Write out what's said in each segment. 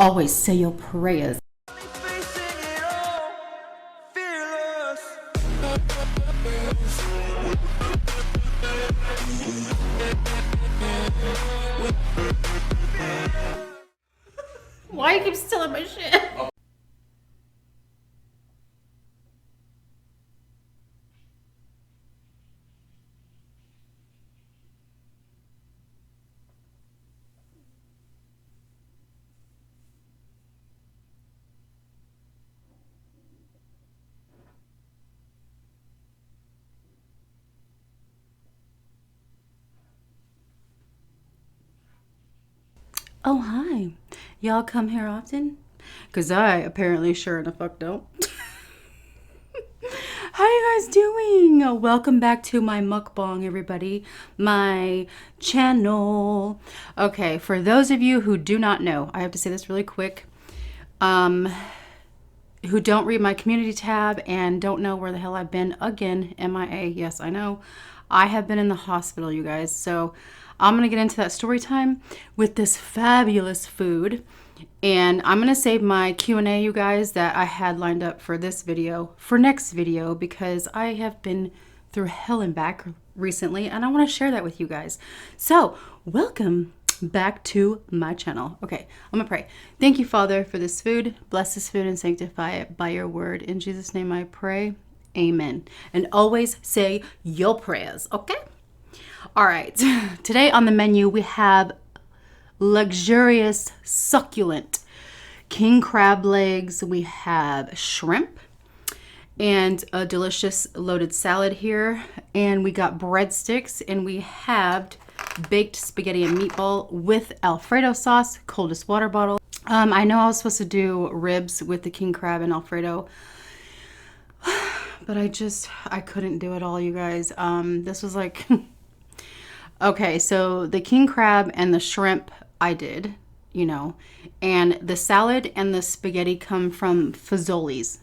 Always say your prayers. Why you keep stealing my shit? Oh, hi. Y'all come here often? Because I apparently sure in the fuck don't. How you guys doing? Welcome back to my mukbang, everybody. My channel. Okay, for those of you who do not know, I have to say this really quick. Who don't read my community tab and don't know where the hell I've been again, MIA. Yes, I know. I have been in the hospital, you guys. So I'm going to get into that story time with this fabulous food. And I'm going to save my Q&A, you guys, that I had lined up for this video for next video because I have been through hell and back recently and I want to share that with you guys. So welcome back to my channel. Okay, I'm gonna pray. Thank you, Father, for this food. Bless this food and sanctify it by your word. In Jesus' name I pray. Amen. And always say your prayers, okay? All right, today on the menu we have luxurious, succulent king crab legs. We have shrimp and a delicious loaded salad here. And we got breadsticks and we have baked spaghetti and meatball with Alfredo sauce, coldest water bottle. I know I was supposed to do ribs with the king crab and Alfredo, but I couldn't do it all, you guys. This was like, okay, so the king crab and the shrimp I did, you know, and the salad and the spaghetti come from Fazoli's,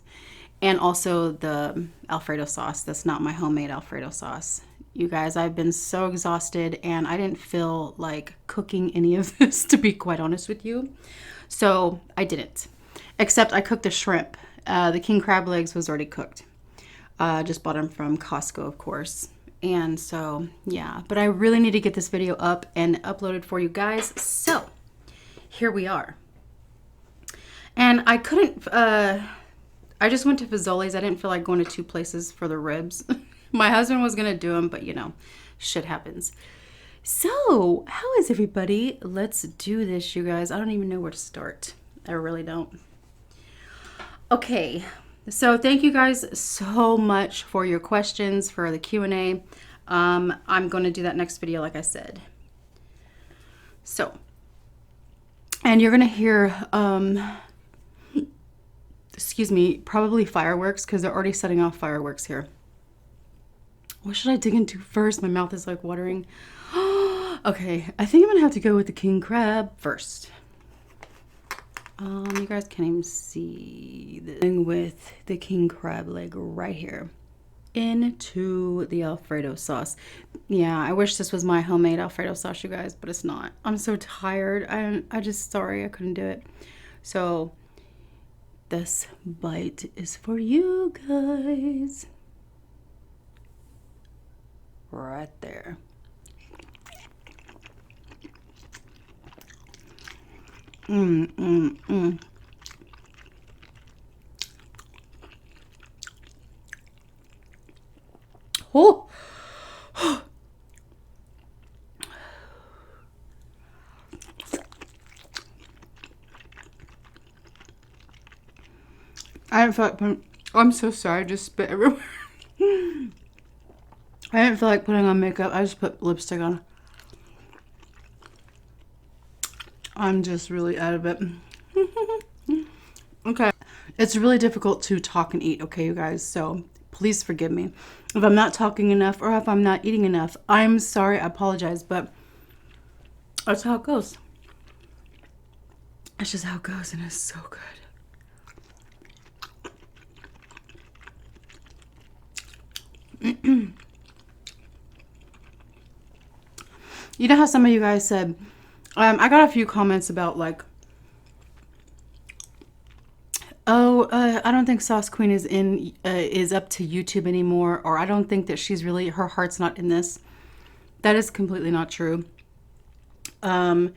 and also the Alfredo sauce. That's not my homemade Alfredo sauce. You guys, I've been so exhausted and I didn't feel like cooking any of this, to be quite honest with you. So I didn't, except I cooked the shrimp. The king crab legs was already cooked. Just bought them from Costco, of course. And so, yeah, but I really need to get this video up and uploaded for you guys. So here we are. And I couldn't, I just went to Fazoli's. I didn't feel like going to two places for the ribs. My husband was going to do them, but you know, shit happens. So how is everybody? Let's do this, you guys. I don't even know where to start. I really don't. Okay. So thank you guys so much for your questions, for the Q&A. I'm going to do that next video, like I said. So, and you're going to hear, excuse me, probably fireworks because they're already setting off fireworks here. What should I dig into first? My mouth is like watering. Okay, I think I'm going to have to go with the king crab first. You guys can't even see the thing with the king crab leg right here into the Alfredo sauce. Yeah, I wish this was my homemade Alfredo sauce, you guys, but it's not. I'm so tired. I just, sorry, I couldn't do it. So this bite is for you guys. Right there. Oh. I didn't feel like putting, I'm so sorry, I just spit everywhere. I didn't feel like putting on makeup. I just put lipstick on. I'm just really out of it. Okay. It's really difficult to talk and eat, okay, you guys? So please forgive me. If I'm not talking enough or if I'm not eating enough, I'm sorry, I apologize, but that's how it goes. It's just how it goes, and it's so good. You know how some of you guys said, I got a few comments about like Oh, I don't think Sauce Queen is up to YouTube anymore, or I don't think that she's really, her heart's not in this. That is completely not true. Um,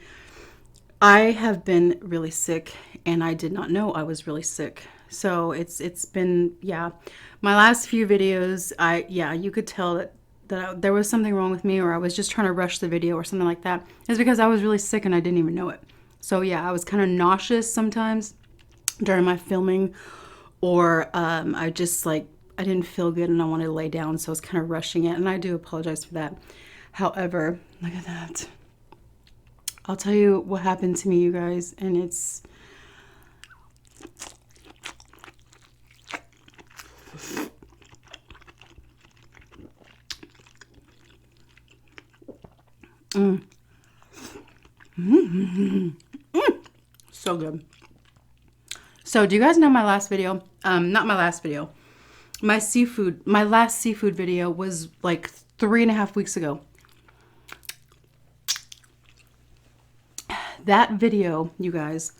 I have been really sick, and I did not know I was really sick. So it's been, yeah. My last few videos, yeah, you could tell that there was something wrong with me, or I was just trying to rush the video or something like that. It's because I was really sick and I didn't even know it. So yeah, I was kind of nauseous sometimes during my filming, or I just like, I didn't feel good and I wanted to lay down, so I was kind of rushing it, and I do apologize for that. However, look at that. I'll tell you what happened to me, you guys, and it's so good. So do you guys know my last video? Not my last video. My last seafood video was like 3.5 weeks ago. That video, you guys,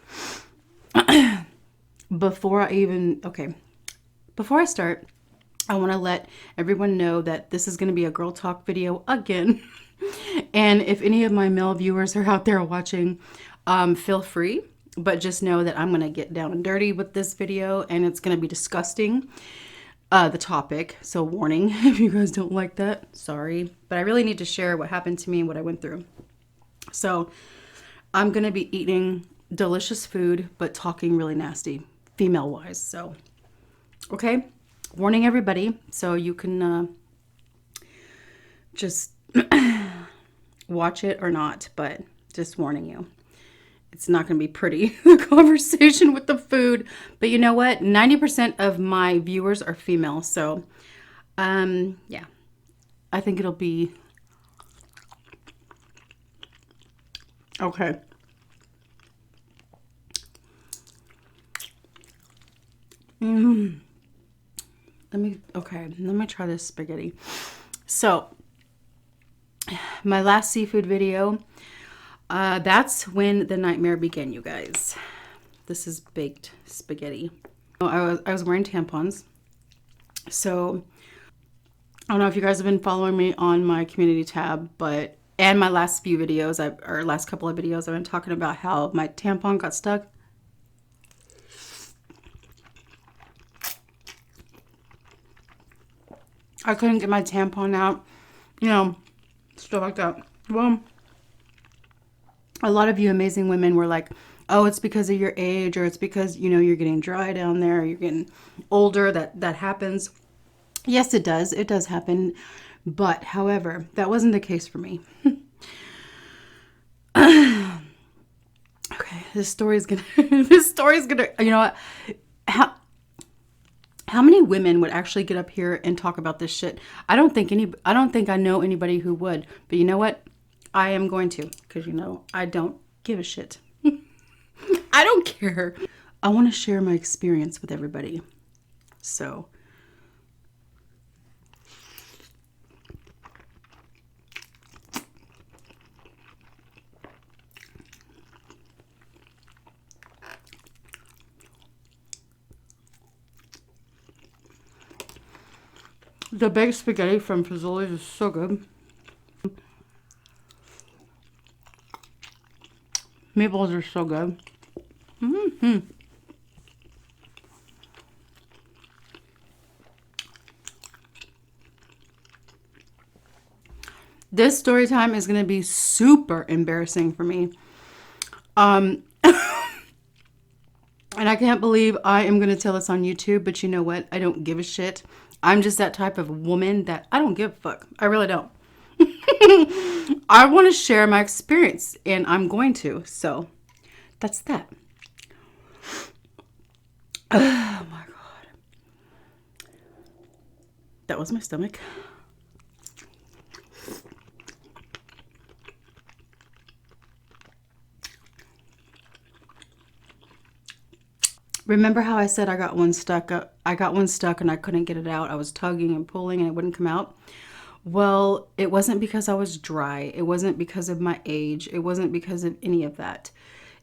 before I start, I want to let everyone know that this is going to be a girl talk video again. And if any of my male viewers are out there watching, feel free. But just know that I'm going to get down and dirty with this video, and it's going to be disgusting, the topic. So warning, if you guys don't like that, sorry. But I really need to share what happened to me and what I went through. So I'm going to be eating delicious food, but talking really nasty, female-wise. So, okay, warning everybody, so you can just watch it or not, but just warning you. It's not going to be pretty, the conversation with the food. But you know what? 90% of my viewers are female. So, yeah. I think it'll be okay. Let me try this spaghetti. So, my last seafood video, that's when the nightmare began, you guys. This is baked spaghetti. I was wearing tampons. So I don't know if you guys have been following me on my community tab, and my last few videos, or last couple of videos, I've been talking about how my tampon got stuck. I couldn't get my tampon out, stuff like that. Well, a lot of you amazing women were like, oh, it's because of your age, or it's because, you're getting dry down there, you're getting older, that happens. Yes, it does. It does happen. But, however, that wasn't the case for me. Okay, this story's gonna, you know what? How many women would actually get up here and talk about this shit? I don't think I know anybody who would. But you know what? I am going to, because I don't give a shit. I don't care. I want to share my experience with everybody. So, the baked spaghetti from Fazoli's is so good. Meatballs are so good. This story time is going to be super embarrassing for me. And I can't believe I am going to tell this on YouTube, but you know what? I don't give a shit. I'm just that type of woman that I don't give a fuck. I really don't. I want to share my experience, and I'm going to. So that's that. Oh my God. That was my stomach. Remember how I said I got one stuck? I got one stuck and I couldn't get it out. I was tugging and pulling and it wouldn't come out. Well, it wasn't because I was dry. It wasn't because of my age. It wasn't because of any of that.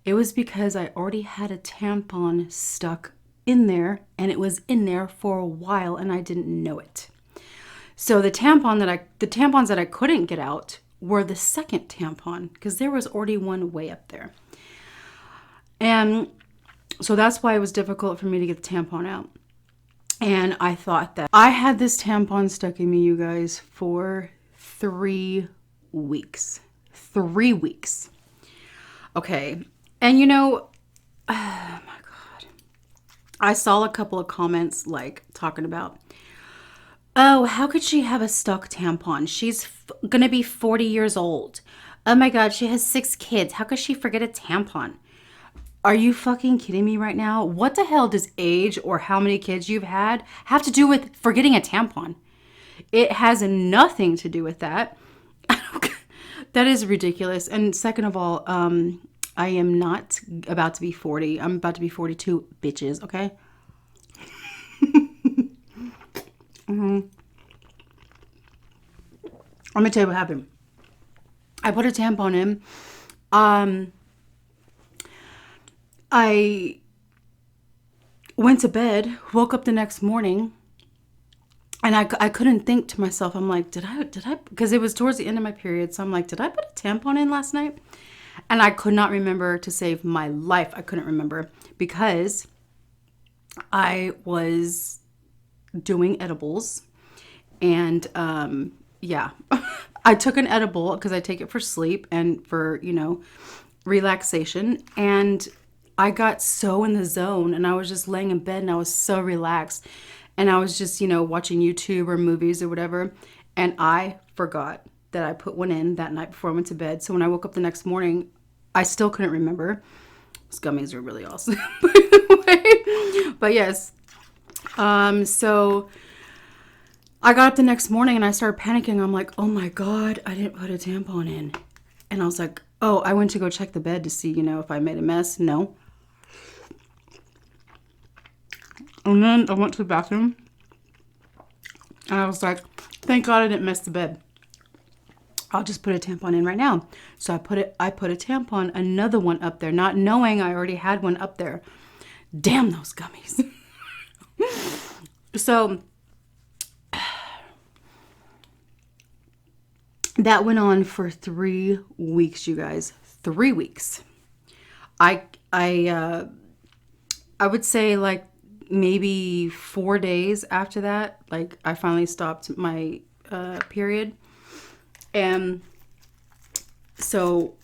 It was because I already had a tampon stuck in there, and it was in there for a while and I didn't know it. So the tampons that I couldn't get out were the second tampon because there was already one way up there. And so that's why it was difficult for me to get the tampon out. And I thought that I had this tampon stuck in me, you guys, for 3 weeks. 3 weeks. Okay. And oh my God. I saw a couple of comments like talking about, oh, how could she have a stuck tampon? She's going to be 40 years old. Oh my God, she has 6 kids. How could she forget a tampon? Are you fucking kidding me right now? What the hell does age or how many kids you've had have to do with forgetting a tampon? It has nothing to do with that. That is ridiculous. And second of all, I am not about to be 40. I'm about to be 42, bitches, okay? I'm gonna tell you what happened. I put a tampon in. I went to bed, woke up the next morning, and I couldn't think to myself. I'm like, did I, because it was towards the end of my period. So I'm like, did I put a tampon in last night? And I could not remember to save my life. I couldn't remember because I was doing edibles. And yeah, I took an edible because I take it for sleep and for, relaxation. And I got so in the zone and I was just laying in bed and I was so relaxed. And I was just, watching YouTube or movies or whatever. And I forgot that I put one in that night before I went to bed. So when I woke up the next morning, I still couldn't remember. Those gummies are really awesome, by the way. But yes. So I got up the next morning and I started panicking. I'm like, oh my God, I didn't put a tampon in. And I was like, oh, I went to go check the bed to see, if I made a mess. No. And then I went to the bathroom and I was like, thank God I didn't mess the bed. I'll just put a tampon in right now. So I put a tampon, another one up there, not knowing I already had one up there. Damn those gummies. So that went on for 3 weeks, you guys. 3 weeks. I would say like maybe 4 days after that, like I finally stopped my period. And so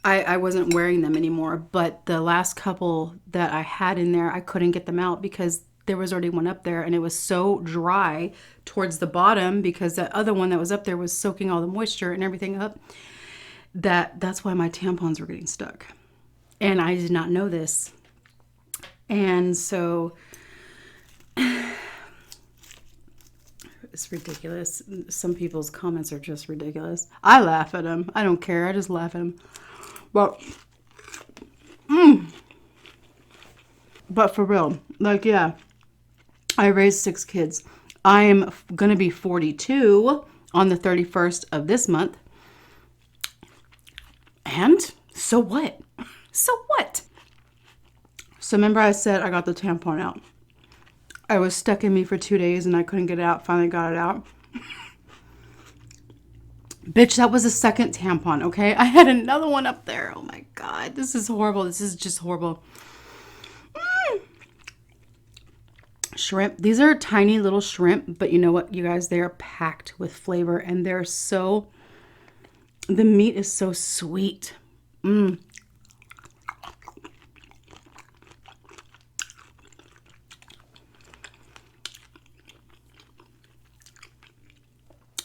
I wasn't wearing them anymore. But the last couple that I had in there, I couldn't get them out because there was already one up there and it was so dry towards the bottom because that other one that was up there was soaking all the moisture and everything up. That's why my tampons were getting stuck. And I did not know this. And so it's ridiculous. Some people's comments are just ridiculous. I laugh at them. I don't care. I just laugh at them. But for real, like, yeah, I raised 6 kids. I am going to be 42 on the 31st of this month. And so what? So what? So remember I said I got the tampon out. I was stuck in me for 2 days and I couldn't get it out. Finally got it out. Bitch, that was the second tampon, okay? I had another one up there. Oh my God. This is horrible. This is just horrible. Shrimp. These are tiny little shrimp, but you know what, you guys? They are packed with flavor and they're so... The meat is so sweet. I'm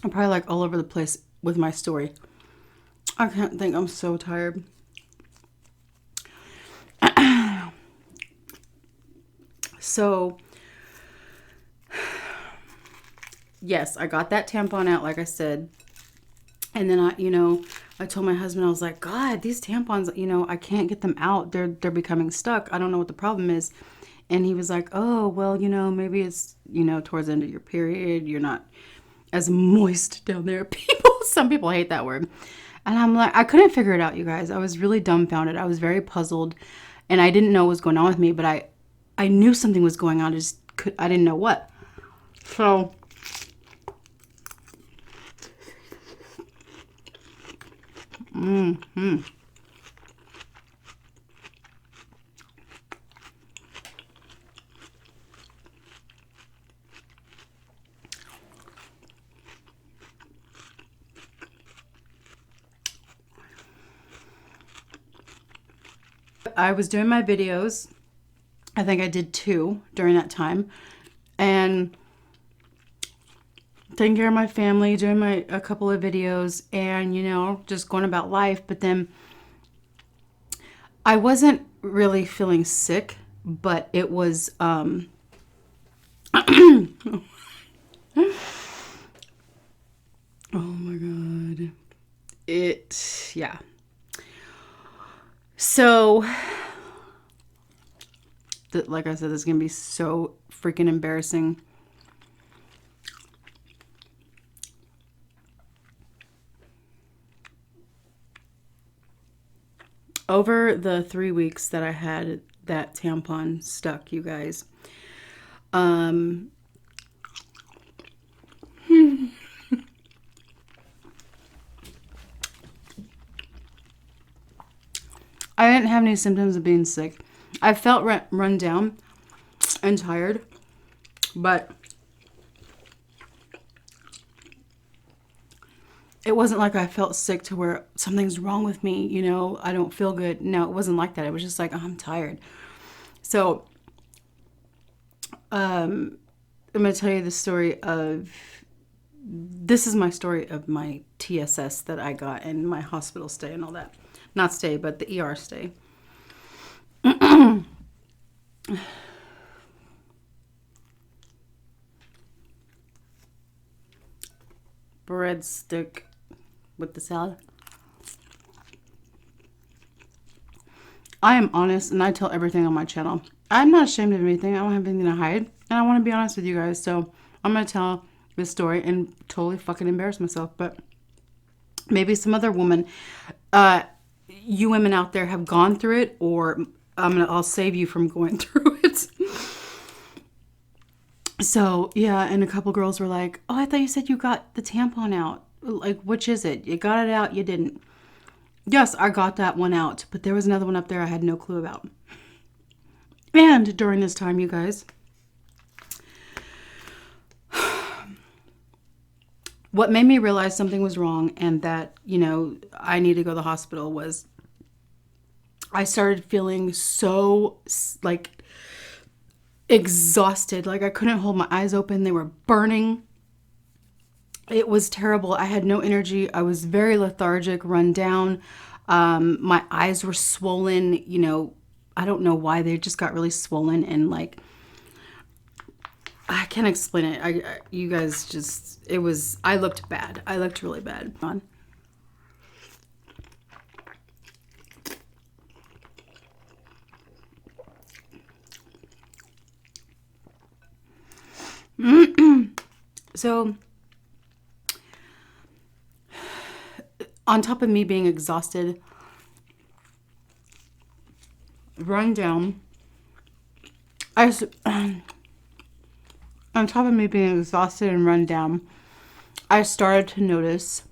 probably like all over the place with my story. I can't think. I'm so tired. So, yes, I got that tampon out, like I said. And then I told my husband, I was like, God, these tampons, I can't get them out. They're becoming stuck. I don't know what the problem is. And he was like, oh, well, maybe it's, towards the end of your period. You're not as moist down there. Some people hate that word. And I'm like, I couldn't figure it out, you guys. I was really dumbfounded. I was very puzzled and I didn't know what was going on with me, but I knew something was going on. I didn't know what. So I was doing my videos. I think I did 2 during that time. And taking care of my family, doing a couple of videos, and, you know, just going about life. But then I wasn't really feeling sick, but it was, oh my God. Yeah. So, like I said, this is going to be so freaking embarrassing. Over the 3 weeks that I had that tampon stuck, you guys, I didn't have any symptoms of being sick. I felt run down and tired, but it wasn't like I felt sick to where something's wrong with me, you know, I don't feel good. No, it wasn't like that. It was just like, oh, I'm tired. So, I'm going to tell you the story of, this is my story of my TSS that I got and my hospital stay and all that. Not stay, but the ER stay. Breadstick with the salad. I am honest and I tell everything on my channel. I'm not ashamed of anything. I don't have anything to hide. And I want to be honest with you guys. So I'm going to tell this story and totally fucking embarrass myself. But maybe some other woman, you women out there have gone through it, or I'll save you from going through it. So yeah, and a couple girls were like, oh, I thought you said you got the tampon out. Like, which is it? You got it out, you didn't. Yes, I got that one out, but there was another one up there I had no clue about. And during this time, you guys, what made me realize something was wrong and that, you know, I need to go to the hospital was I started feeling so, like, exhausted. Like, I couldn't hold my eyes open. They were burning. It was terrible. I had no energy. I was very lethargic, run down. My eyes were swollen. You know, I don't know why. They just got really swollen, and, like, I can't explain it. You guys just, I looked bad. I looked really bad. So, on top of me being exhausted, run down, on top of me being exhausted and run down, I started to notice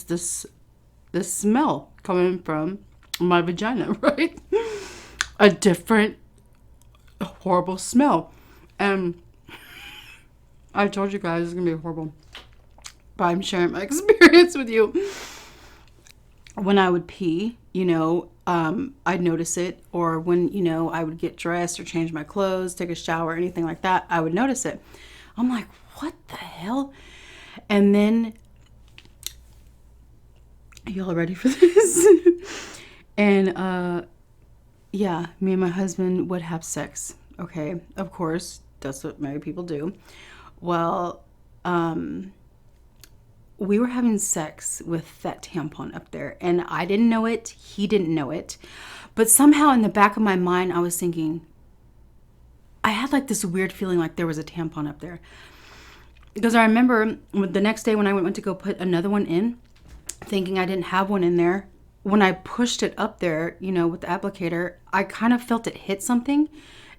this smell coming from my vagina, right? A different horrible smell. And I told you guys it's gonna be horrible, but I'm sharing my experience with you. When I would pee, you know, I'd notice it, or when, you know, I would get dressed or change my clothes, take a shower, anything like that, I would notice it. I'm like, what the hell? And then, y'all ready for this? And yeah, me and my husband would have sex. Okay, of course, that's what married people do. Well, we were having sex with that tampon up there, and I didn't know it. He didn't know it. But somehow in the back of my mind, I was thinking, I had like this weird feeling like there was a tampon up there. Because I remember the next day when I went to go put another one in, thinking I didn't have one in there, when I pushed it up there, you know, with the applicator, I kind of felt it hit something.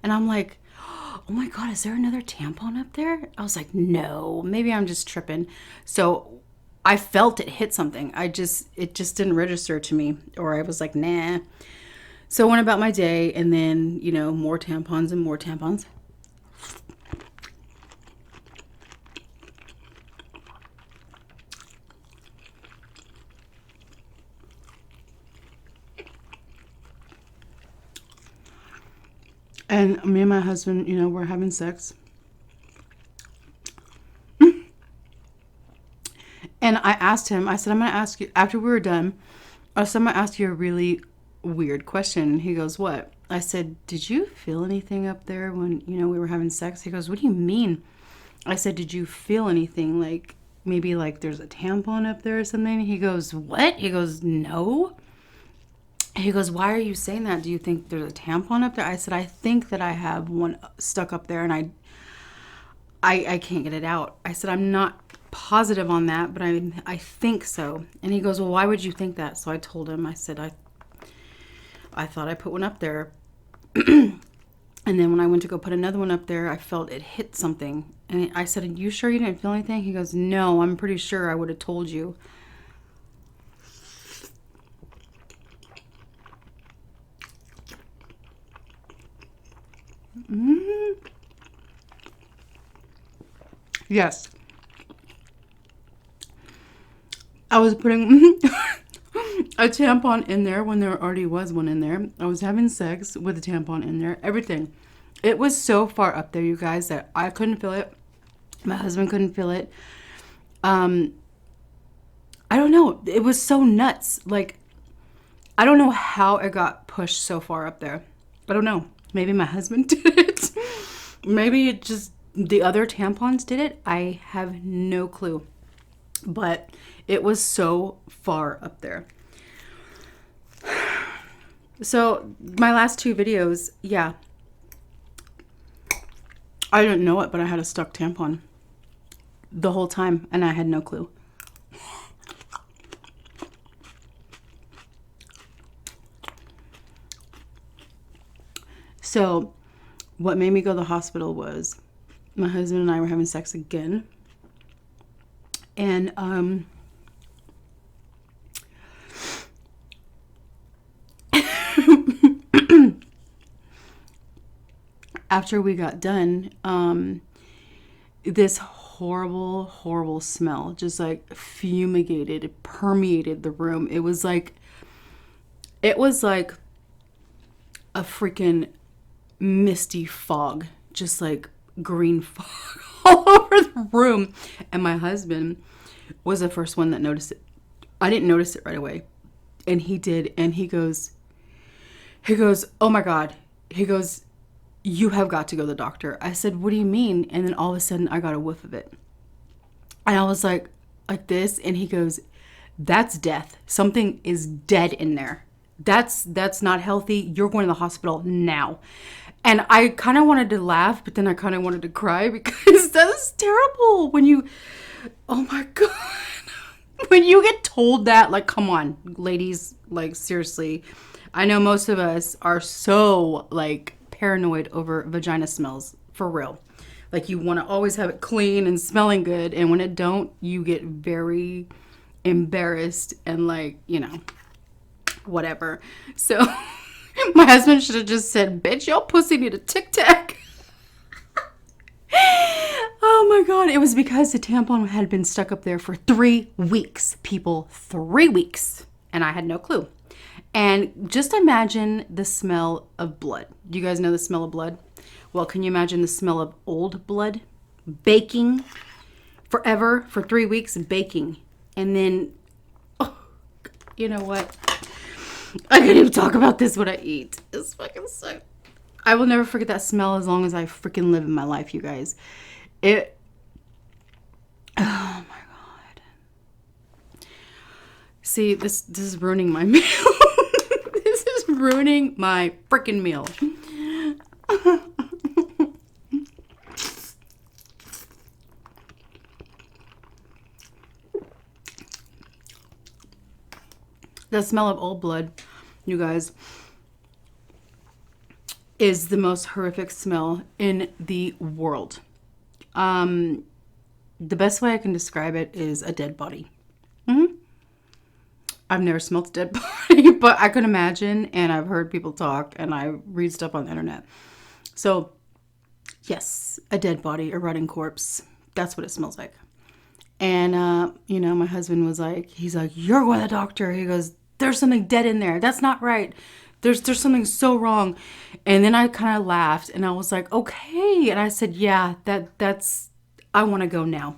And I'm like, oh my God, is there another tampon up there? I was like, no, maybe I'm just tripping. So I felt it hit something. It just didn't register to me. Or I was like, nah. So I went about my day, and then, you know, more tampons and more tampons. And me and my husband, you know, we're having sex. And I asked him, I said, I'm going to ask you, after we were done, I said, I'm going to ask you a really weird question. He goes, what? I said, did you feel anything up there when, you know, we were having sex? He goes, what do you mean? I said, did you feel anything? Like, maybe like there's a tampon up there or something? He goes, what? He goes, no. He goes, why are you saying that? Do you think there's a tampon up there? I said, I think that I have one stuck up there, and I can't get it out. I said, I'm not positive on that, but I think so. And he goes, well, why would you think that? So I told him, I said, I thought I put one up there. And then when I went to go put another one up there, I felt it hit something. And I said, are you sure you didn't feel anything? He goes, no, I'm pretty sure I would have told you. Mm-hmm. Yes. I was putting a tampon in there when there already was one in there. I was having sex with a tampon in there. Everything. It was so far up there, you guys, that I couldn't feel it. My husband couldn't feel it. I don't know. It was so nuts. Like, I don't know how it got pushed so far up there. I don't know. Maybe my husband did it. Maybe it just the other tampons did it. I have no clue. But it was so far up there. So my last two videos, yeah. I didn't know it, but I had a stuck tampon the whole time, and I had no clue. So what made me go to the hospital was my husband and I were having sex again. And after we got done, this horrible smell just like fumigated, it permeated the room. It was like a freaking misty fog, just like green fog all over the room. And my husband was the first one that noticed it. I didn't notice it right away, and he did. And he goes, oh my God. He goes, you have got to go to the doctor. I said, what do you mean? And then all of a sudden I got a whiff of it, and I was like this. And he goes, that's death. Something is dead in there. That's not healthy. You're going to the hospital now. And I kind of wanted to laugh, but then I kind of wanted to cry, because that's terrible when you, oh my God, when you get told that. Like, come on, ladies, like, seriously. I know most of us are so like paranoid over vagina smells, for real. Like, you want to always have it clean and smelling good, and when it don't, you get very embarrassed and, like, you know, whatever. So my husband should have just said, bitch, your pussy need a Tic Tac. Oh my God. It was because the tampon had been stuck up there for 3 weeks, people. 3 weeks. And I had no clue. And just imagine the smell of blood. Do you guys know the smell of blood? Well, can you imagine the smell of old blood? Baking forever for 3 weeks, baking. And then, oh, you know what? I can't even talk about this when I eat. It's fucking sick. I will never forget that smell as long as I freaking live in my life, you guys. Oh my God. See, this is ruining my meal. This is ruining my freaking meal. The smell of old blood, you guys, is the most horrific smell in the world. The best way I can describe it is a dead body. I've never smelled a dead body, but I can imagine, and I've heard people talk, and I read stuff on the internet. So, yes, a dead body, a rotting corpse. That's what it smells like. And, my husband was like, he's like, you're going to the doctor. He goes, there's something dead in there. That's not right. There's something so wrong. And then I kind of laughed, and I was like, okay. And I said, yeah, that's, I want to go now.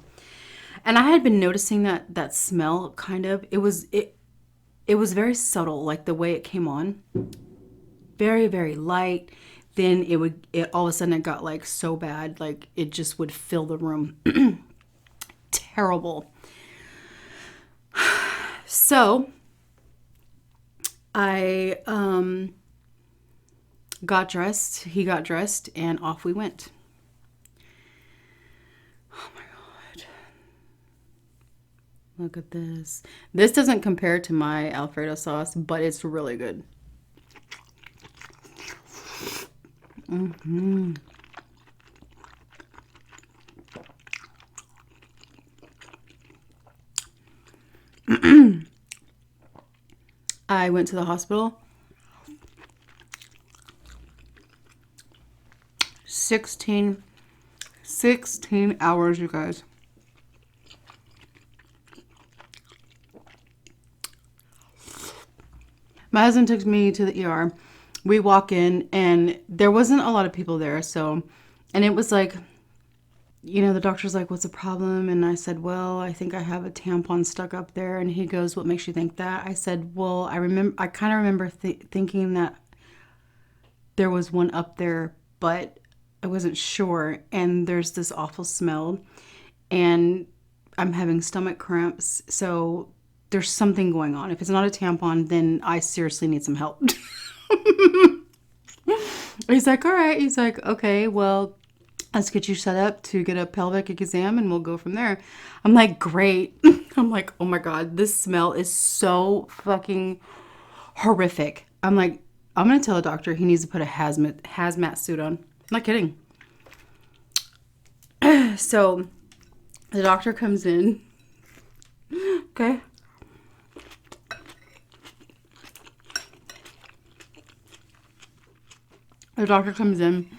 And I had been noticing that smell kind of, it was very subtle, like the way it came on. Very, very light. Then it all of a sudden it got like so bad, like it just would fill the room. Terrible. So I got dressed, he got dressed, and off we went. Oh my God. Look at this. This doesn't compare to my Alfredo sauce, but it's really good. I went to the hospital. 16 hours, you guys. My husband took me to the ER. We walk in, and there wasn't a lot of people there. And it was like, the doctor's like, what's the problem? And I said, well, I think I have a tampon stuck up there. And he goes, what makes you think that? I said, well, I kind of remember thinking that there was one up there, but I wasn't sure. And there's this awful smell, and I'm having stomach cramps. So there's something going on. If it's not a tampon, then I seriously need some help. He's like, all right. He's like, okay, well, let's get you set up to get a pelvic exam and we'll go from there. I'm like, great. I'm like, oh my God, this smell is so fucking horrific. I'm like, I'm going to tell the doctor he needs to put a hazmat suit on. I'm not kidding. So the doctor comes in. Okay. The doctor comes in.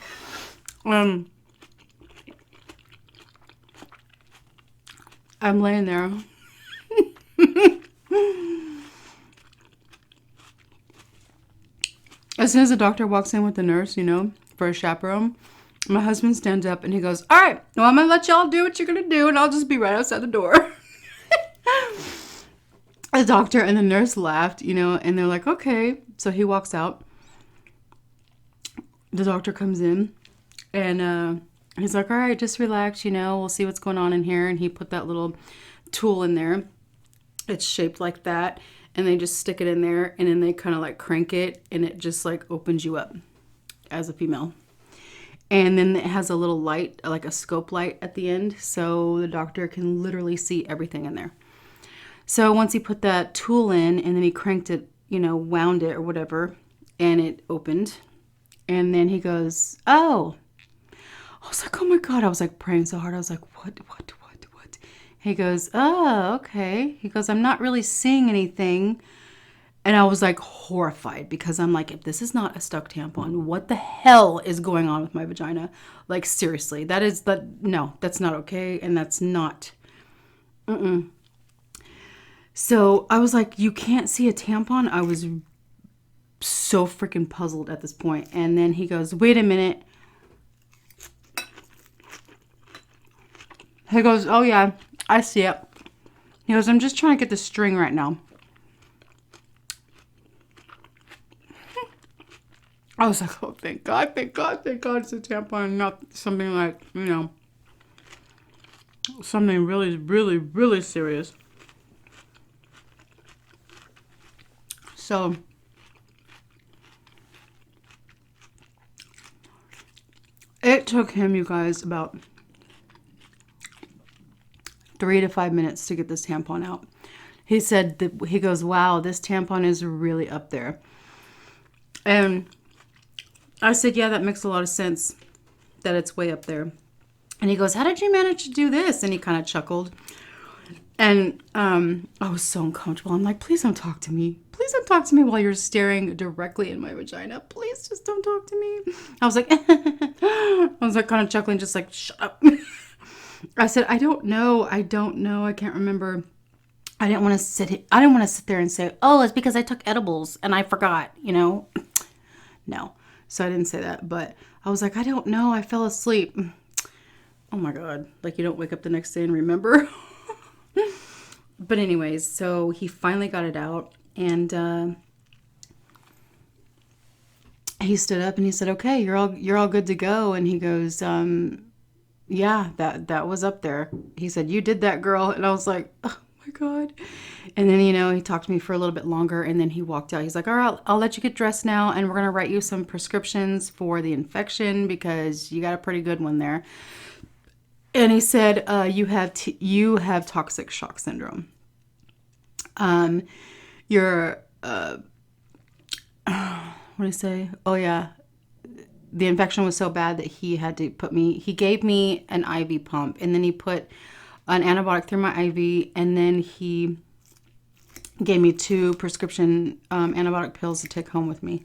I'm laying there. As soon as the doctor walks in with the nurse, for a chaperone, my husband stands up and he goes, all right, well, I'm going to let y'all do what you're going to do, and I'll just be right outside the door. The doctor and the nurse laughed, and they're like, okay. So he walks out. The doctor comes in, and he's like, all right, just relax, we'll see what's going on in here. And he put that little tool in there. It's shaped like that. And they just stick it in there, and then they kind of like crank it, and it just like opens you up as a female. And then it has a little light, like a scope light at the end. So the doctor can literally see everything in there. So once he put that tool in, and then he cranked it, wound it or whatever, and it opened. And then he goes, oh. I was like, oh my God. I was like praying so hard. I was like, what? He goes, oh, okay. He goes, I'm not really seeing anything. And I was like horrified, because I'm like, if this is not a stuck tampon, what the hell is going on with my vagina? Like, seriously, no, that's not okay. And that's not, So I was like, you can't see a tampon? I was so freaking puzzled at this point. And then he goes, wait a minute. He goes, oh yeah, I see it. He goes, I'm just trying to get the string right now. I was like, oh, thank God, thank God, thank God it's a tampon, not something like, something really, really, really serious. So it took him, you guys, about 3 to 5 minutes to get this tampon out. He said that, he goes, wow, this tampon is really up there. And I said, yeah, that makes a lot of sense that it's way up there. And he goes, how did you manage to do this? And he kind of chuckled. And I was so uncomfortable. I'm like, please don't talk to me. Please don't talk to me while you're staring directly in my vagina. Please just don't talk to me. I was like, kind of chuckling, just like, shut up. I said, I don't know. I can't remember. I didn't want to sit there and say, oh, it's because I took edibles and I forgot, No. So I didn't say that, but I was like, I don't know. I fell asleep. Oh my God. Like, you don't wake up the next day and remember. But anyways, so he finally got it out, and he stood up and he said, okay, you're all good to go. And he goes, yeah, that was up there. He said, you did that, girl. And I was like, oh my God. And then, he talked to me for a little bit longer, and then he walked out. He's like, all right, I'll let you get dressed now, and we're going to write you some prescriptions for the infection because you got a pretty good one there. And he said, you have toxic shock syndrome. You're, what did I say? Oh yeah. The infection was so bad that he gave me an IV pump, and then he put an antibiotic through my IV, and then he gave me 2 prescription antibiotic pills to take home with me.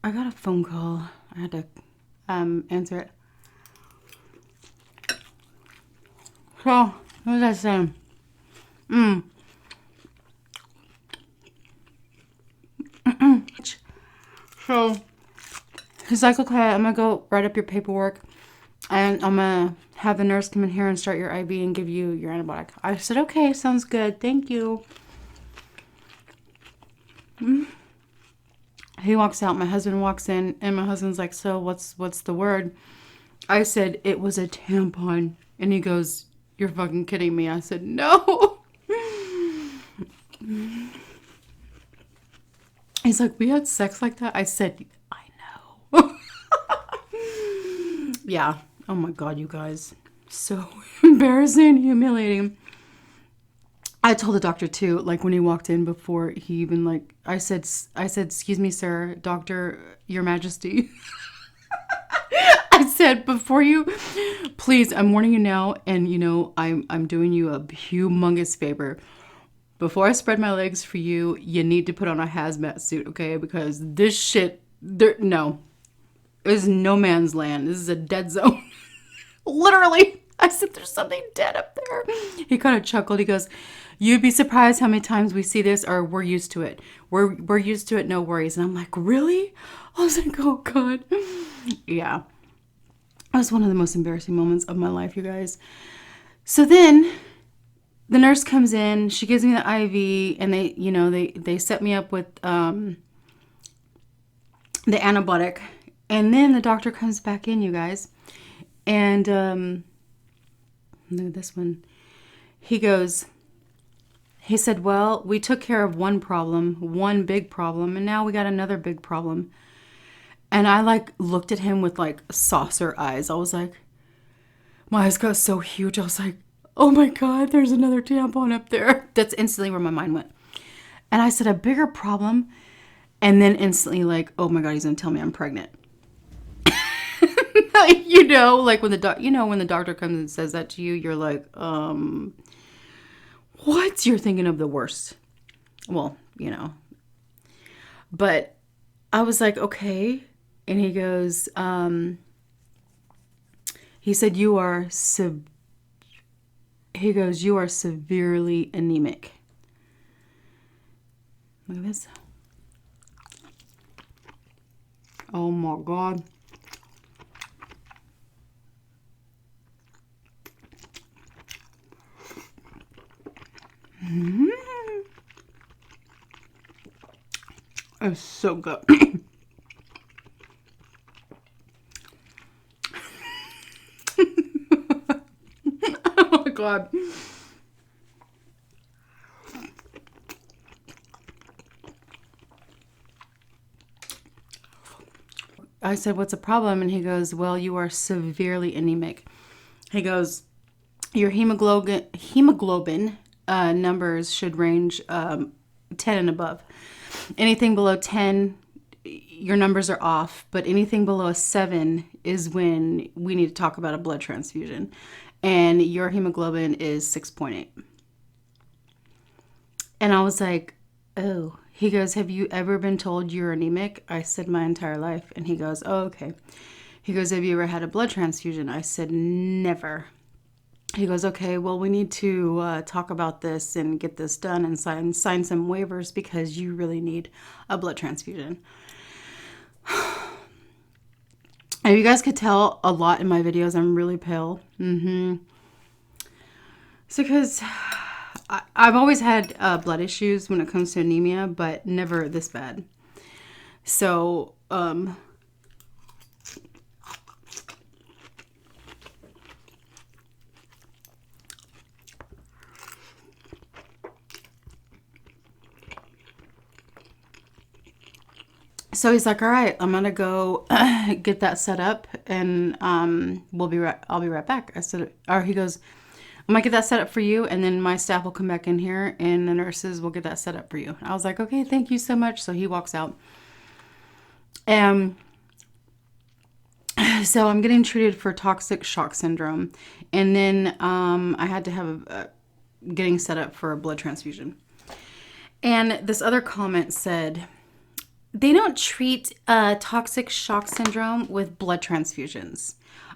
I got a phone call. I had to answer it. So, what was I saying? So, he's like, okay, I'm going to go write up your paperwork, and I'm going to have the nurse come in here and start your IV and give you your antibiotic. I said, okay, sounds good. Thank you. He walks out. My husband walks in, and my husband's like, so what's the word? I said, it was a tampon. And he goes, you're fucking kidding me. I said, no. He's like, we had sex like that? I said, I know. Yeah. Oh my God, you guys. So embarrassing, humiliating. I told the doctor too, like when he walked in before he even like, I said, excuse me, sir, doctor, your majesty. I said, before you, please, I'm warning you now. And I'm doing you a humongous favor. Before I spread my legs for you, you need to put on a hazmat suit, okay? Because this shit, no. It's no man's land. This is a dead zone. Literally. I said, there's something dead up there. He kind of chuckled. He goes, you'd be surprised how many times we see this, or we're used to it. We're used to it, no worries. And I'm like, really? I was like, oh God. Yeah. That was one of the most embarrassing moments of my life, you guys. So then the nurse comes in, she gives me the IV, and they set me up with the antibiotic. And then the doctor comes back in, you guys. And look at this one. He said, well, we took care of one big problem, and now we got another big problem. And I looked at him with saucer eyes. I was like, my eyes got so huge. I was like, oh my God, there's another tampon up there. That's instantly where my mind went. And I said, a bigger problem. And then instantly oh my God, he's going to tell me I'm pregnant. When the doctor comes and says that to you, you're like, what? You're thinking of the worst. Well, but I was like, okay. And he goes, he said, you are severely anemic. Look at this. Oh my God. It's so good. Oh my God. I said, what's the problem? And he goes, well, you are severely anemic. He goes, your hemoglobin numbers should range 10 and above. Anything below 10, your numbers are off, but anything below a 7 is when we need to talk about a blood transfusion. And your hemoglobin is 6.8. And I was like, oh. He goes, have you ever been told you're anemic? I said, my entire life. And he goes, oh, okay. He goes, have you ever had a blood transfusion? I said, never. He goes, okay, well, we need to talk about this and get this done and sign some waivers because you really need a blood transfusion. And you guys could tell a lot in my videos, I'm really pale. It's because I've always had blood issues when it comes to anemia, but never this bad. So, so he's like, all right, I'm going to go get that set up and I'll be right back. I said, or he goes, I'm going to get that set up for you. And then my staff will come back in here and the nurses will get that set up for you. I was like, okay, thank you so much. So he walks out. So I'm getting treated for toxic shock syndrome. And then I had to have getting set up for a blood transfusion. And this other comment said, they don't treat toxic shock syndrome with blood transfusions.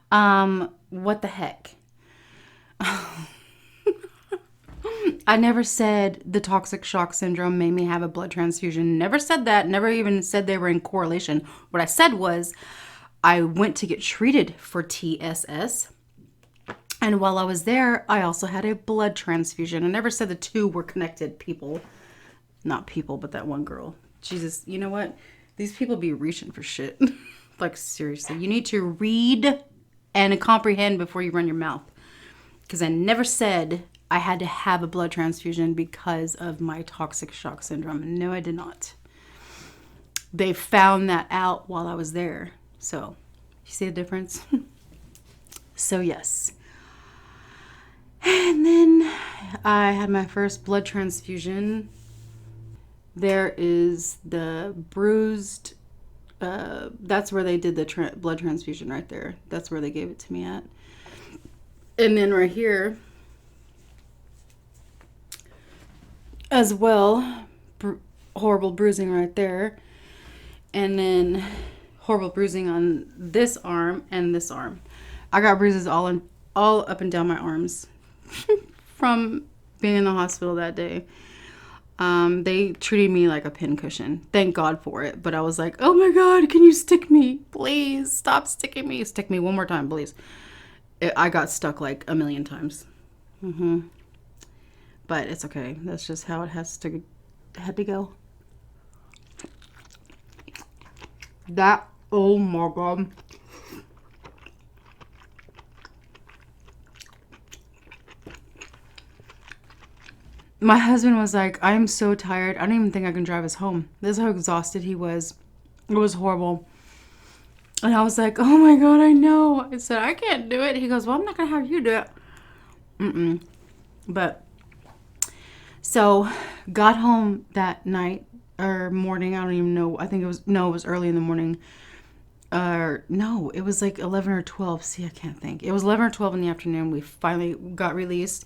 What the heck? I never said the toxic shock syndrome made me have a blood transfusion. Never said that. Never even said they were in correlation. What I said was I went to get treated for TSS. And while I was there, I also had a blood transfusion. I never said the two were connected, people. Not people, but that one girl. Jesus, you know what? These people be reaching for shit. Like, seriously. You need to read and comprehend before you run your mouth. Because I never said I had to have a blood transfusion because of my toxic shock syndrome. No, I did not. They found that out while I was there. So, you see the difference? So, yes. And then I had my first blood transfusion. There is the bruised, that's where they did the blood transfusion right there. That's where they gave it to me at. And then right here, as well, horrible bruising right there. And then horrible bruising on this arm and this arm. I got bruises all up and down my arms from being in the hospital that day. They treated me like a pincushion. Thank God for it. But I was like, oh my God, can you stick me? Please stop sticking me. Stick me one more time, please. I got stuck like a million times. But it's okay. That's just how it had to go. That, oh my God. My husband was like, I am so tired. I don't even think I can drive us home. This is how exhausted he was. It was horrible. And I was like, oh my God, I know. I said, I can't do it. He goes, well, I'm not going to have you do it. But, so, got home that night or morning. I don't even know. I think it was early in the morning. No, it was like 11 or 12. See, I can't think. It was 11 or 12 in the afternoon. We finally got released.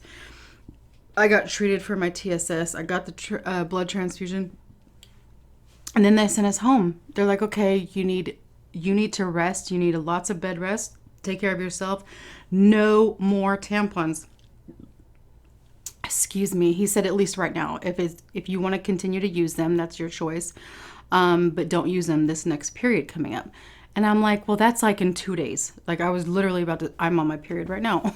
I got treated for my TSS. I got the blood transfusion. And then they sent us home. They're like, okay, you need to rest. You need lots of bed rest. Take care of yourself. No more tampons. Excuse me. He said, at least right now. If you want to continue to use them, that's your choice. But don't use them this next period coming up. And I'm like, well, that's like in 2 days. Like I was literally I'm on my period right now.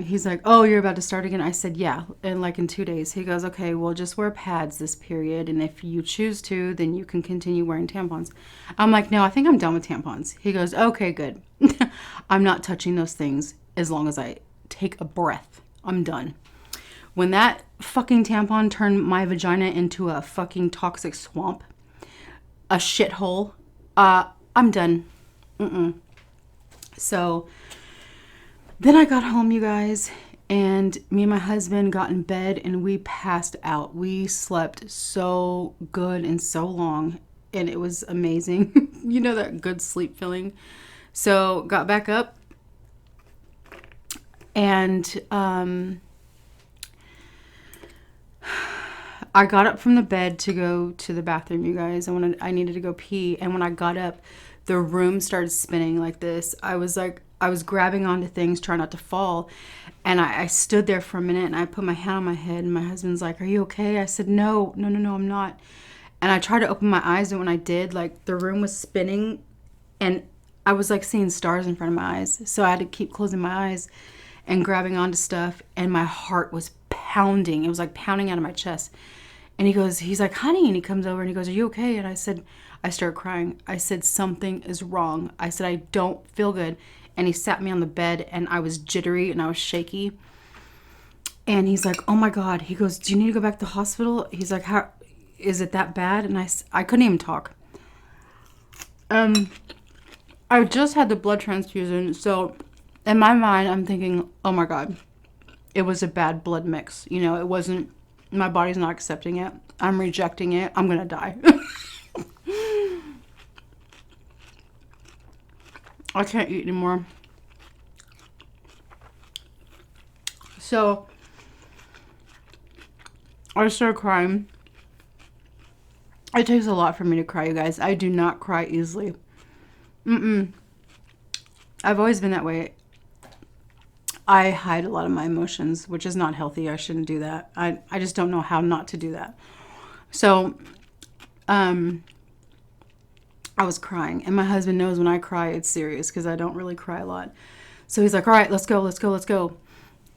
He's like, oh, you're about to start again? I said, yeah, and like in 2 days. He goes, okay, well, just wear pads this period. And if you choose to, then you can continue wearing tampons. I'm like, no, I think I'm done with tampons. He goes, okay, good. I'm not touching those things as long as I take a breath. I'm done. When that fucking tampon turned my vagina into a fucking toxic swamp, a shithole, I'm done. So then I got home, you guys, and me and my husband got in bed and we passed out. We slept so good and so long, and it was amazing. You know, that good sleep feeling. So got back up, and I got up from the bed to go to the bathroom, you guys. I needed to go pee, and when I got up, the room started spinning like this. I was grabbing onto things, trying not to fall, and I stood there for a minute, and I put my hand on my head, and my husband's like, "Are you okay?" I said, "No, no, no, no, I'm not." And I tried to open my eyes, and when I did, like, the room was spinning, and I was like seeing stars in front of my eyes. So I had to keep closing my eyes and grabbing onto stuff, and my heart was pounding. It was like pounding out of my chest. And he's like, "Honey," and he comes over and he goes, "Are you okay?" And I started crying. I said, "Something is wrong." I said, "I don't feel good." And he sat me on the bed, and I was jittery and I was shaky. And he's like, "Oh my God." He goes, "Do you need to go back to the hospital?" He's like, "How is it that bad?" And I couldn't even talk. I just had the blood transfusion, so in my mind, I'm thinking, "Oh my God, it was a bad blood mix." You know, it wasn't, my body's not accepting it. I'm rejecting it. I'm going to die. I can't eat anymore. So I started crying. It takes a lot for me to cry, you guys. I do not cry easily. I've always been that way. I hide a lot of my emotions, which is not healthy. I shouldn't do that. I just don't know how not to do that. So, I was crying, and my husband knows when I cry, it's serious, because I don't really cry a lot. So he's like, "All right, let's go, let's go, let's go."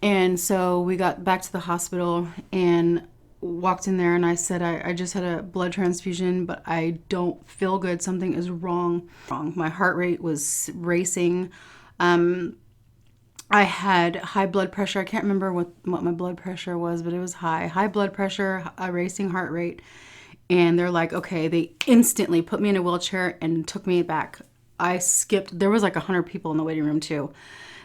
And so we got back to the hospital and walked in there, and I said, I just had a blood transfusion, but I don't feel good. Something is wrong. My heart rate was racing. I had high blood pressure. I can't remember what my blood pressure was, but it was high. High blood pressure, a racing heart rate. And they're like, okay, they instantly put me in a wheelchair and took me back. I skipped. There was like 100 people in the waiting room too.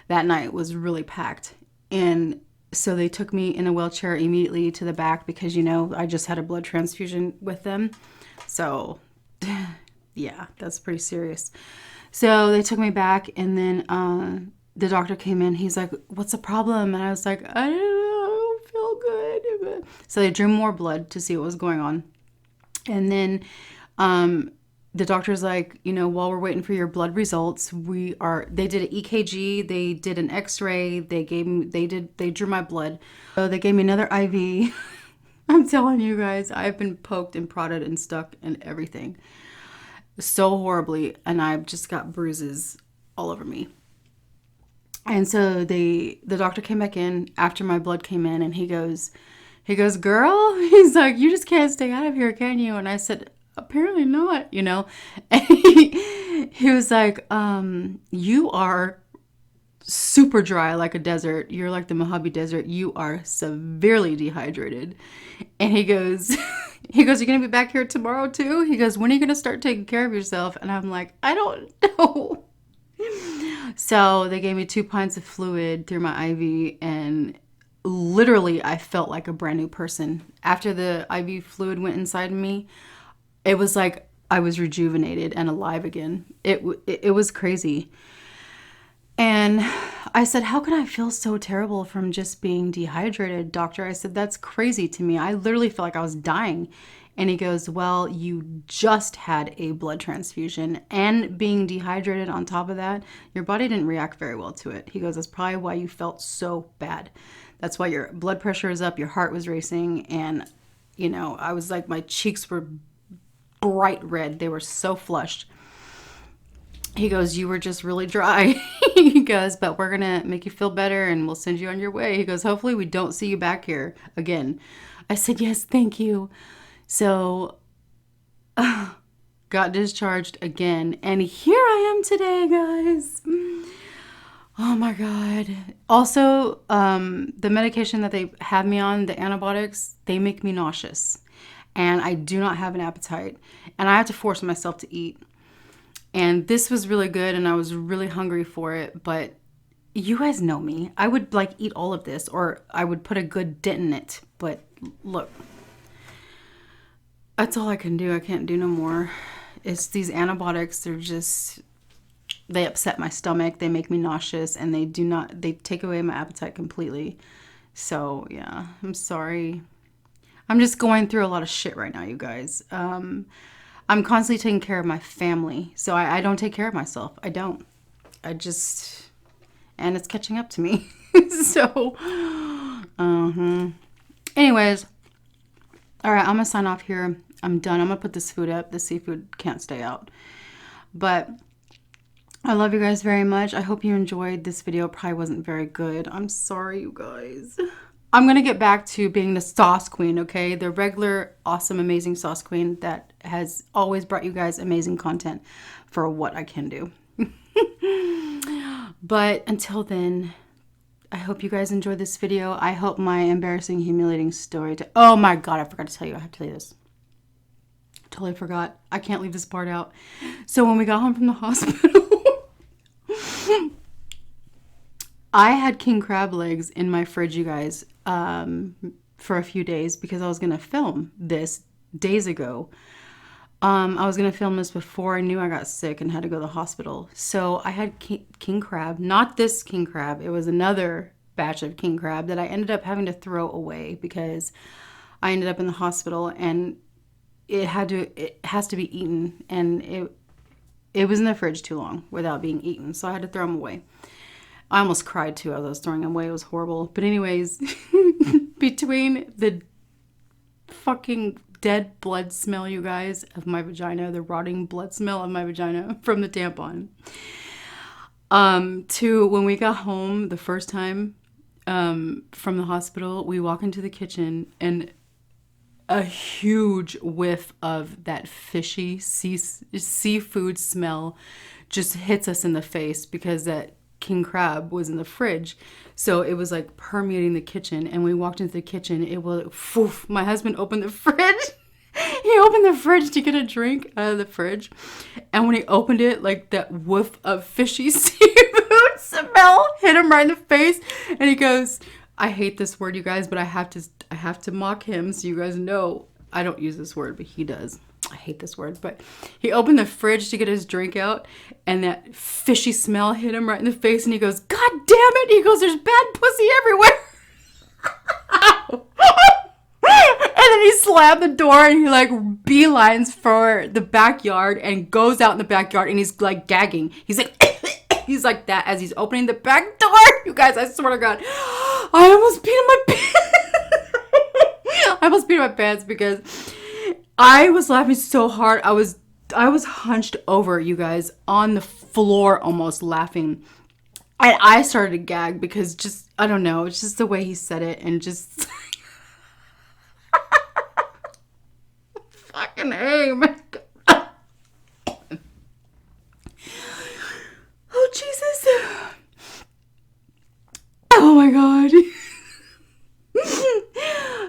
That night was really packed. And so they took me in a wheelchair immediately to the back because, you know, I just had a blood transfusion with them. So, yeah, that's pretty serious. So they took me back, and then the doctor came in. He's like, "What's the problem?" And I was like, "I don't feel good." So they drew more blood to see what was going on. And then the doctor's like, "You know, while we're waiting for your blood results, they did an EKG, they did an X-ray, they drew my blood. So they gave me another IV." I'm telling you guys, I've been poked and prodded and stuck and everything so horribly, and I've just got bruises all over me. And so the doctor came back in after my blood came in, and he goes, "Girl," he's like, "you just can't stay out of here, can you?" And I said, "Apparently not," you know. And he was like, "You are super dry like a desert. You're like the Mojave Desert. You are severely dehydrated." And he goes, "You're going to be back here tomorrow too?" He goes, "When are you going to start taking care of yourself?" And I'm like, "I don't know." So they gave me 2 pints of fluid through my IV, and literally I felt like a brand new person. After the IV fluid went inside of me, it was like I was rejuvenated and alive again. It was crazy. And I said, "How can I feel so terrible from just being dehydrated, doctor?" I said, "That's crazy to me. I literally felt like I was dying." And he goes, "Well, you just had a blood transfusion, and being dehydrated on top of that, your body didn't react very well to it." He goes, "That's probably why you felt so bad. That's why your blood pressure is up, your heart was racing." And, you know, I was like, my cheeks were bright red. They were so flushed. He goes, "You were just really dry." He goes, "But we're going to make you feel better, and we'll send you on your way." He goes, "Hopefully we don't see you back here again." I said, "Yes, thank you." So, got discharged again, and here I am today, guys. Oh my God. Also, the medication that they have me on, the antibiotics, they make me nauseous, and I do not have an appetite, and I have to force myself to eat. And this was really good and I was really hungry for it, but you guys know me. I would like eat all of this, or I would put a good dent in it. But look, that's all I can do. I can't do no more. It's these antibiotics. They upset my stomach. They make me nauseous, and they take away my appetite completely. So yeah, I'm sorry. I'm just going through a lot of shit right now, you guys. I'm constantly taking care of my family. So I don't take care of myself. I don't. And it's catching up to me. So, anyways, all right, I'm gonna sign off here. I'm done. I'm gonna put this food up. The seafood can't stay out. But I love you guys very much. I hope you enjoyed this video. It probably wasn't very good. I'm sorry, you guys. I'm gonna get back to being the sauce queen, okay? The regular, awesome, amazing sauce queen that has always brought you guys amazing content for what I can do. But until then, I hope you guys enjoyed this video. I hope my embarrassing, humiliating story oh my God, I forgot to tell you. I have to tell you this. Totally forgot. I can't leave this part out. So when we got home from the hospital, I had king crab legs in my fridge, you guys, for a few days because I was going to film this days ago. I was going to film this before I knew I got sick and had to go to the hospital. So I had king crab, not this king crab. It was another batch of king crab that I ended up having to throw away because I ended up in the hospital and it has to be eaten. And it was in the fridge too long without being eaten. So I had to throw them away. I almost cried too as I was throwing them away. It was horrible. But anyways, between the fucking dead blood smell, you guys, of my vagina, the rotting blood smell of my vagina from the tampon, to when we got home the first time from the hospital, we walk into the kitchen and a huge whiff of that fishy seafood smell just hits us in the face because that king crab was in the fridge. So it was like permeating the kitchen, and we walked into the kitchen. It was, poof, my husband opened the fridge. He opened the fridge to get a drink out of the fridge. And when he opened it, like that whiff of fishy seafood smell hit him right in the face. And he goes, I hate this word, you guys, but I have to mock him so you guys know I don't use this word, but he does. I hate this word, but he opened the fridge to get his drink out, and that fishy smell hit him right in the face, and he goes, God damn it! He goes, there's bad pussy everywhere! And then he slammed the door, and he like beelines for the backyard, and goes out in the backyard, and he's like gagging. He's like, he's like that as he's opening the back door. You guys, I swear to God, I almost peed my pants. I almost peed my pants because I was laughing so hard. I was hunched over, you guys, on the floor almost laughing. And I started to gag because just, I don't know, it's just the way he said it and just fucking hey, man. Oh, Jesus. Oh my God.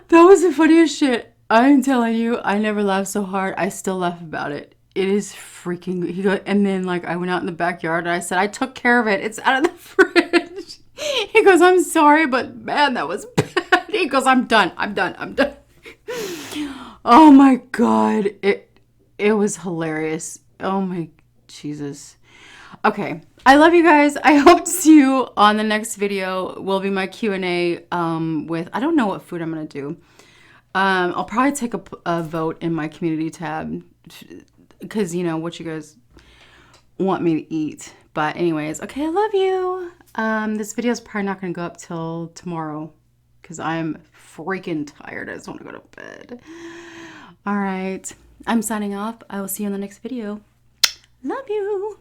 That was the funniest shit. I'm telling you, I never laughed so hard. I still laugh about it. It is freaking. And then like I went out in the backyard and I said, I took care of it. It's out of the fridge. He goes, I'm sorry, but man, that was bad. He goes, I'm done. Oh my God. It was hilarious. Oh my Jesus. Okay. I love you guys. I hope to see you on the next video. Will be my Q&A with, I don't know what food I'm going to do. I'll probably take a vote in my community tab because, you know, what you guys want me to eat. But anyways, okay, I love you. This video is probably not going to go up till tomorrow because I'm freaking tired. I just want to go to bed. All right. I'm signing off. I will see you in the next video. Love you.